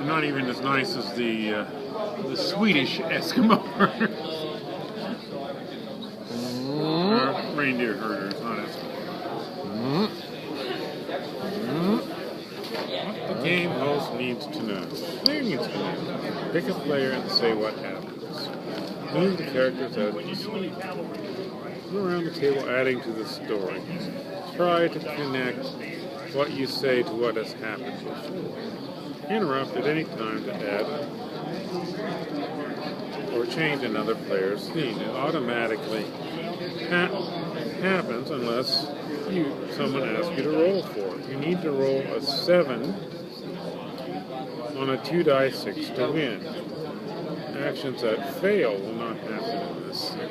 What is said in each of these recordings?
not even as nice as the Swedish Eskimo herders. Or reindeer herders, not Eskimo. What the game host needs to know. Player needs to know. Pick a player and say what happens. Move the characters out of the scene. Go around the table adding to the story. Try to connect what you say to what has happened before. Interrupt at any time to add or change another player's scene. It automatically happens unless someone asks you to roll for it. You need to roll a 7 on a 2-die-6 to win. Actions that fail will not happen in this scene.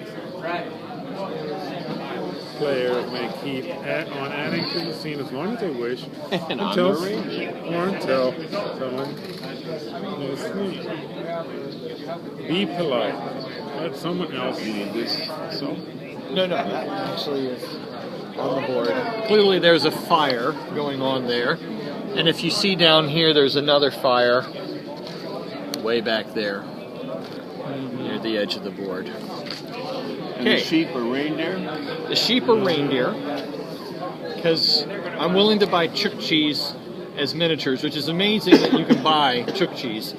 Players may keep on adding to the scene as long as they wish until someone is scene. Be polite. Let someone else read this. So. No, that actually is on the board. Clearly there's a fire going on there. And if you see down here, there's another fire way back there near the edge of the board. And the sheep or reindeer? The sheep or reindeer, because I'm willing to buy Chukchis as miniatures, which is amazing that you can buy Chukchis.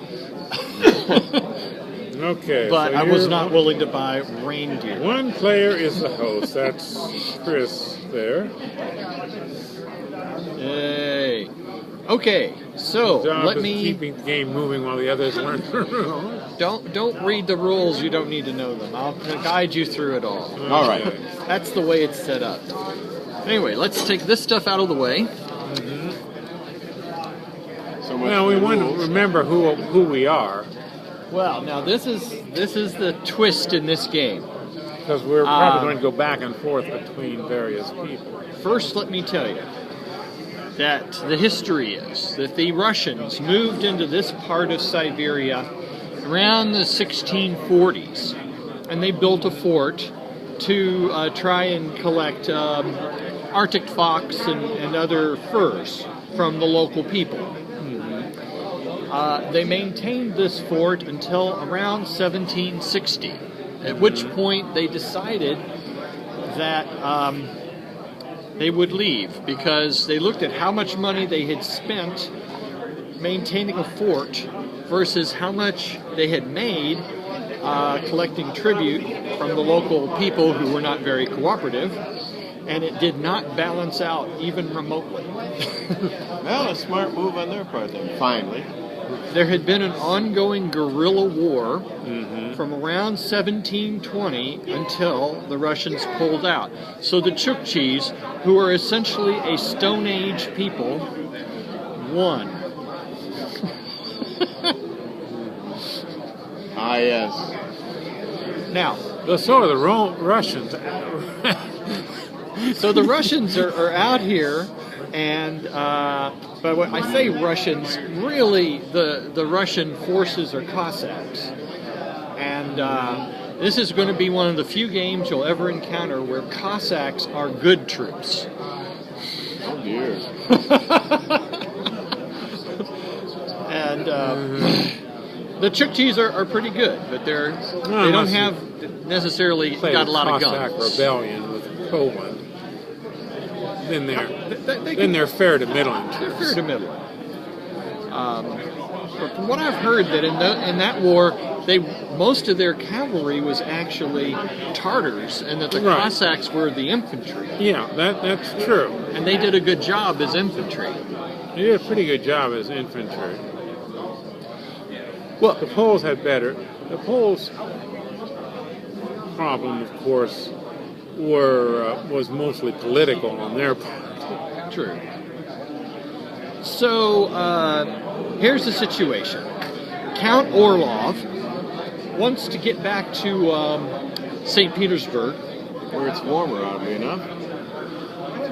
Okay. But so I was not willing to buy reindeer. One player is the host. That's Chris there. Hey. Okay, so let me keeping the game moving while the others learn the rules. Don't read the rules. You don't need to know them. I'll guide you through it all. Okay. All right. That's the way it's set up. Anyway, let's take this stuff out of the way. Mm-hmm. So now we want to remember who we are. Well, now this is the twist in this game. Because we're probably going to go back and forth between various people. First, let me tell you that the history is that the Russians moved into this part of Siberia around the 1640s, and they built a fort to try and collect Arctic fox and other furs from the local people. They maintained this fort until around 1760, at which point they decided that they would leave because they looked at how much money they had spent maintaining a fort versus how much they had made collecting tribute from the local people who were not very cooperative, and it did not balance out even remotely. Well, a smart move on their part then, finally. There had been an ongoing guerrilla war from around 1720 until the Russians pulled out. So the Chukchis, who are essentially a Stone Age people, won. Ah, yes. Now, so are the Russians. So the Russians are out here, and but when I say Russians, really the Russian forces are Cossacks, and this is going to be one of the few games you'll ever encounter where Cossacks are good troops. Oh dear. And the Chukchis are pretty good, but they don't have necessarily got a lot of guns. Cossack rebellion with Poland. Then they're fair to middling troops. They're fair to middling. But from what I've heard, that in that war, most of their cavalry was actually Tartars, and that the Cossacks were the infantry. Yeah, that's true. And they did a good job as infantry. They did a pretty good job as infantry. Well, the Poles had better. The Poles' problem, of course, was mostly political on their part. True. So here's the situation. Count Orlov wants to get back to St. Petersburg, where it's warmer, oddly enough.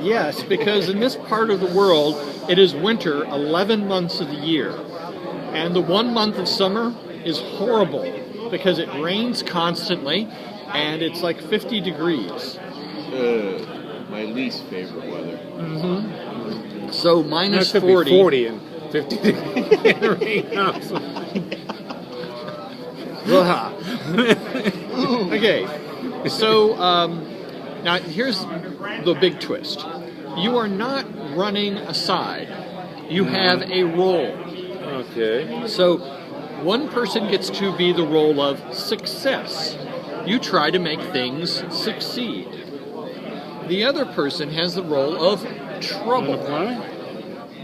Yes, because in this part of the world, it is winter 11 months of the year. And the 1 month of summer is horrible because it rains constantly and it's like 50 degrees. My least favorite weather. So minus 40. 40 in 50 degree house. Okay, so now here's the big twist. You are not running a side. You have a role. Okay. So one person gets to be the role of success. You try to make things succeed. The other person has the role of trouble. Apply?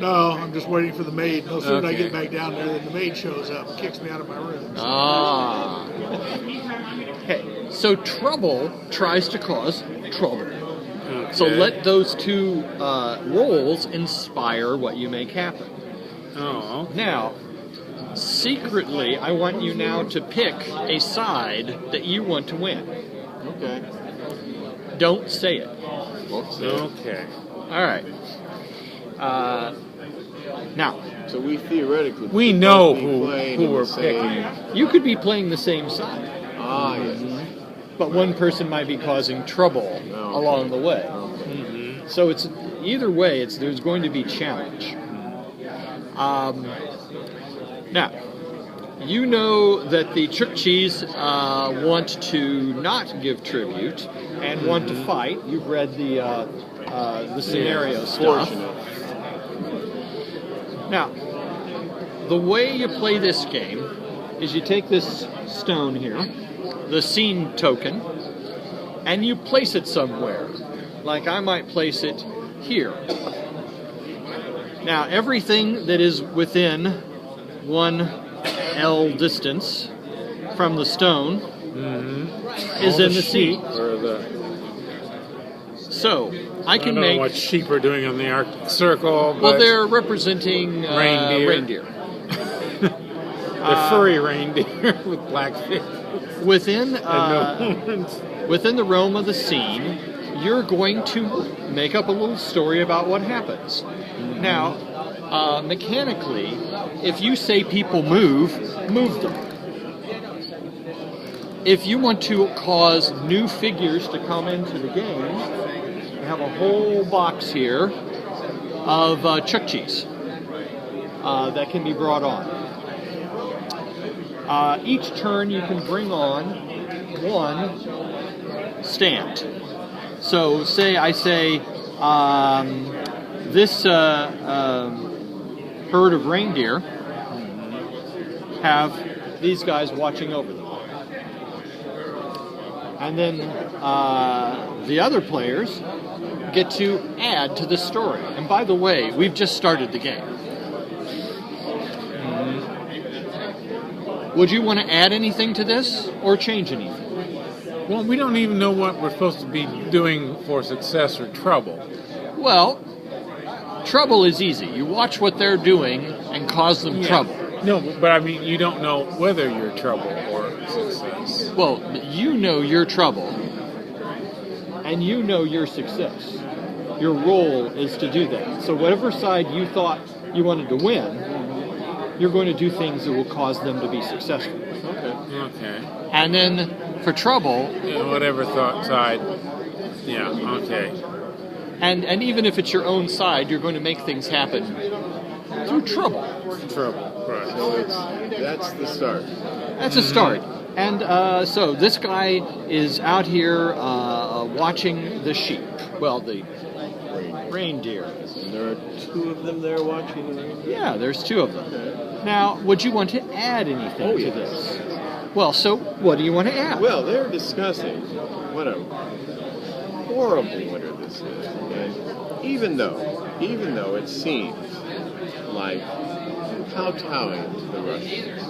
No, I'm just waiting for the maid. No sooner than I Okay. get back down there than the maid shows up and kicks me out of my room. Ah. Okay, so trouble tries to cause trouble. So Okay. let those two roles inspire what you make happen. Oh. Now, secretly, I want you now to pick a side that you want to win. Okay. Don't say it. Won't say it. Okay. All right. Now, So we theoretically We could know both be playing who in the we're same- picking. you could be playing the same side, Ah, yes. but one person might be causing trouble Oh, along the way. Okay. So it's either way. There's going to be challenge. Now, you know that the Chukchis want to not give tribute and want to fight. You've read the scenario stuff. Fortunate. Now, the way you play this game is you take this stone here, the scene token, and you place it somewhere. Like I might place it here. Now, everything that is within 1 L distance from the stone is All in the sheep scene. or the So, I I can don't know make... what sheep are doing on the Arctic Circle. Well, but they're representing Reindeer. They're furry reindeer with black feet Within and no horns. within the realm of the scene, you're going to make up a little story about what happens. Now, mechanically, if you say people move them. If you want to cause new figures to come into the game, you have a whole box here of Chukchis that can be brought on. Each turn you can bring on one stand. So say I say this herd of reindeer have these guys watching over them. And then the other players get to add to the story. And by the way, we've just started the game. Would you want to add anything to this or change anything? Well, we don't even know what we're supposed to be doing for success or trouble. Well, trouble is easy. You watch what they're doing and cause them trouble. No, but I mean, you don't know whether you're trouble or success. Well, you know your trouble and you know your success. Your role is to do that. So whatever side you thought you wanted to win, you're going to do things that will cause them to be successful. Okay. And then for trouble, Yeah, whatever thought side. Yeah, okay. and even if it's your own side, you're going to make things happen through trouble. Trouble. Right. So that's the start. That's a start. And so this guy is out here watching the sheep. Well, the reindeer. And there are 2 of them there watching the reindeer? Yeah, there's 2 of them. Now, would you want to add anything to this? Well, so what do you want to add? Well, they're discussing what a horrible winter this is. And even though it seems like kowtowing to the Russians,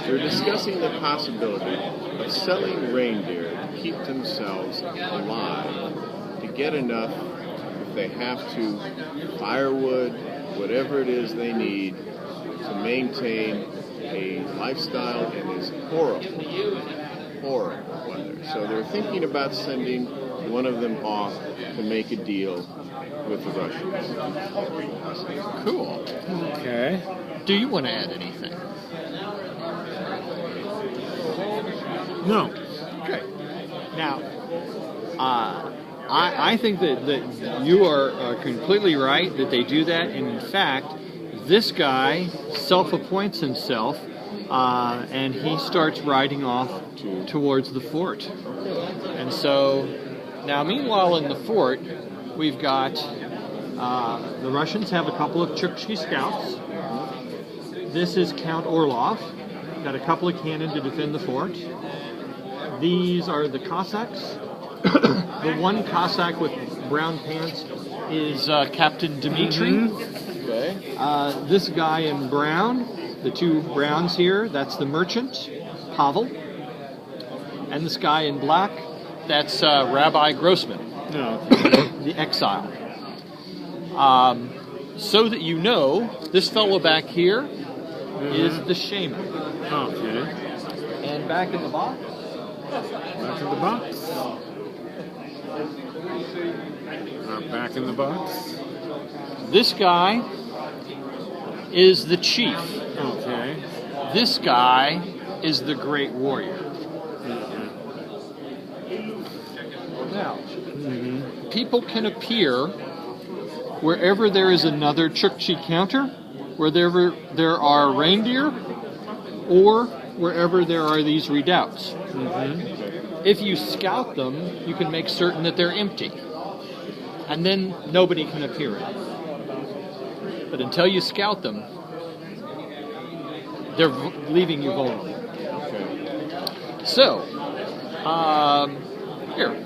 they're discussing the possibility of selling reindeer to keep themselves alive, to get enough, if they have to, firewood, whatever it is they need to maintain a lifestyle in this horrible weather. So they're thinking about sending one of them off to make a deal with the Russians. Cool. Okay. Do you want to add anything? No. Okay. Now, I think that you are completely right that they do that, and in fact, This guy self-appoints himself, and he starts riding off towards the fort. And so, now meanwhile in the fort, we've got the Russians have a couple of Chukchi scouts. This is Count Orlov, got a couple of cannon to defend the fort. These are the Cossacks. The one Cossack with brown pants is Captain Dmitri. Okay. This guy in brown, the two browns here, that's the merchant, Pavel. And this guy in black, that's Rabbi Grossman, the exile. So that you know, this fellow back here is the shaman. Okay. And back in the box, Back in the box. Back in the box. this guy is the chief. Okay. This guy is the great warrior. Now, people can appear wherever there is another Chukchi counter, wherever there are reindeer, or wherever there are these redoubts. If you scout them, you can make certain that they're empty. And then nobody can appear in them. But until you scout them, they're leaving you vulnerable. So, here,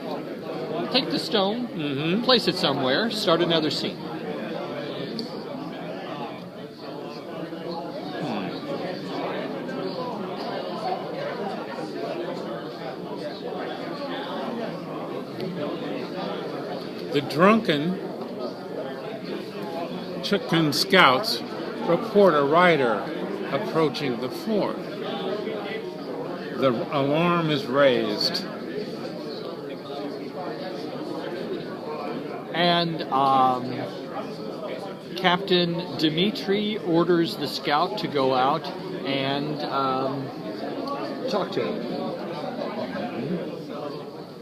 take the stone, place it somewhere, start another scene. The drunken Chukchin scouts report a rider approaching the fort. The alarm is raised. And Captain Dmitri orders the scout to go out and talk to him.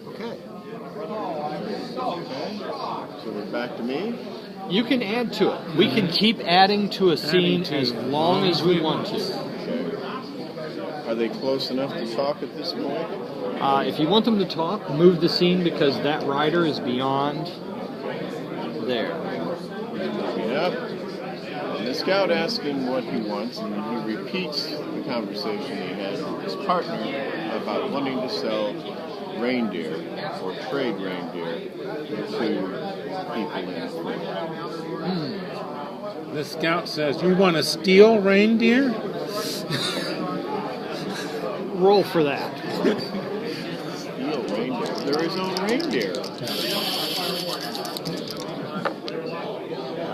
Okay. So we're back to me. You can add to it. We can keep adding to a scene as long as we want to. Okay. Are they close enough to talk at this point? If you want them to talk, move the scene because that rider is beyond there. Yep. And the scout asks him what he wants, and he repeats the conversation he had with his partner about wanting to sell reindeer or trade reindeer to people in the fort. The scout says, "You want to steal reindeer?" Roll for that. Steal reindeer. They're his own reindeer.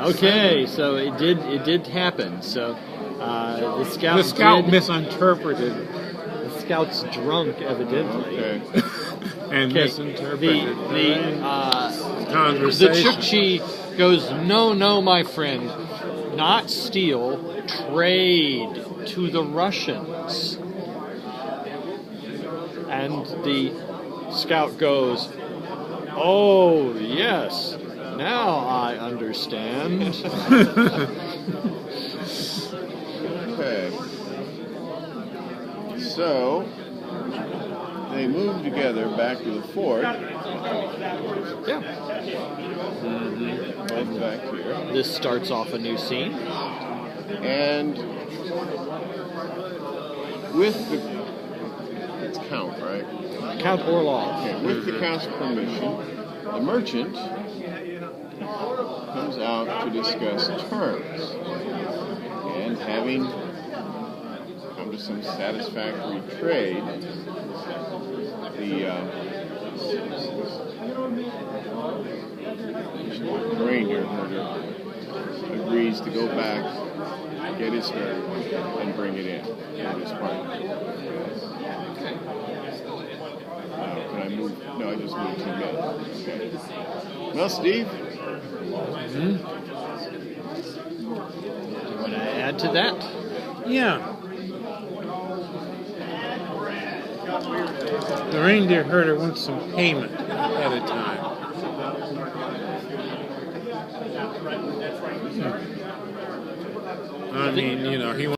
Okay, so it did happen. So the scout misinterpreted. The scout's drunk, evidently. Okay. And misinterpreted The conversation. Chukchi goes, no, my friend, not steal, trade to the Russians. And the scout goes, oh, yes, now I understand. Okay. So they move together back to the fort. Yeah. Both back here. This starts off a new scene. And with the it's Count, right? Count Orlov. Okay, with the Count's permission, the merchant comes out to discuss terms. And having come to some satisfactory trade, the reindeer herder agrees to go back, get his herd, and bring it in with his partner. Now, can I move? No, I just moved 2 men. Okay. Well, Steve? You want to add to that? Yeah. The reindeer herder wants some payment at a time. I mean, he